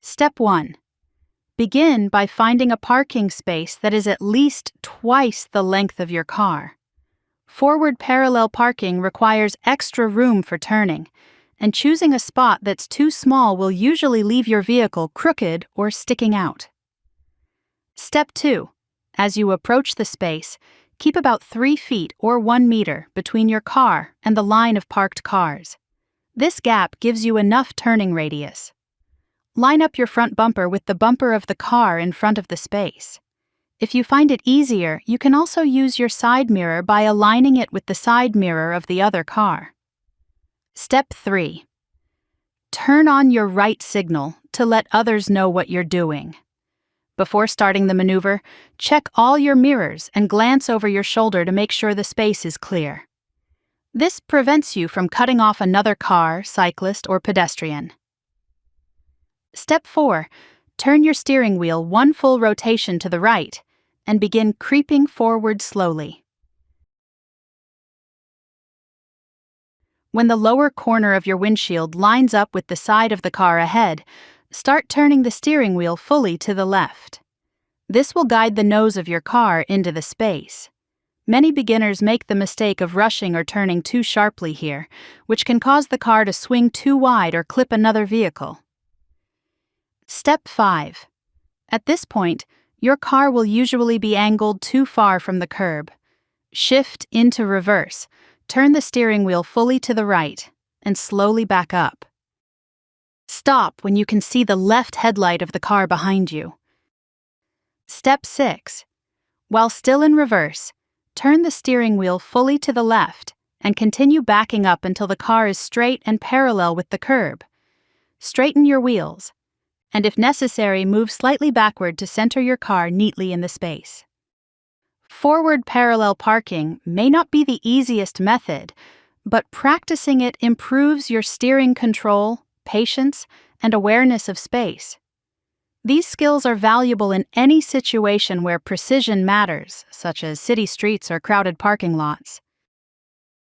Step 1. Begin by finding a parking space that is at least twice the length of your car. Forward parallel parking requires extra room for turning, and choosing a spot that's too small will usually leave your vehicle crooked or sticking out. Step 2. As you approach the space, keep about 3 feet or 1 meter between your car and the line of parked cars. This gap gives you enough turning radius. Line up your front bumper with the bumper of the car in front of the space. If you find it easier, you can also use your side mirror by aligning it with the side mirror of the other car. Step 3. Turn on your right signal to let others know what you're doing. Before starting the maneuver, check all your mirrors and glance over your shoulder to make sure the space is clear. This prevents you from cutting off another car, cyclist, or pedestrian. Step 4. Turn your steering wheel 1 full rotation to the right and begin creeping forward slowly. When the lower corner of your windshield lines up with the side of the car ahead, start turning the steering wheel fully to the left. This will guide the nose of your car into the space. Many beginners make the mistake of rushing or turning too sharply here, which can cause the car to swing too wide or clip another vehicle. Step 5. At this point, your car will usually be angled too far from the curb. Shift into reverse, turn the steering wheel fully to the right, and slowly back up. Stop when you can see the left headlight of the car behind you. Step 6. While still in reverse, turn the steering wheel fully to the left and continue backing up until the car is straight and parallel with the curb. Straighten your wheels, and if necessary, move slightly backward to center your car neatly in the space. Forward parallel parking may not be the easiest method, but practicing it improves your steering control, patience, and awareness of space. These skills are valuable in any situation where precision matters, such as city streets or crowded parking lots.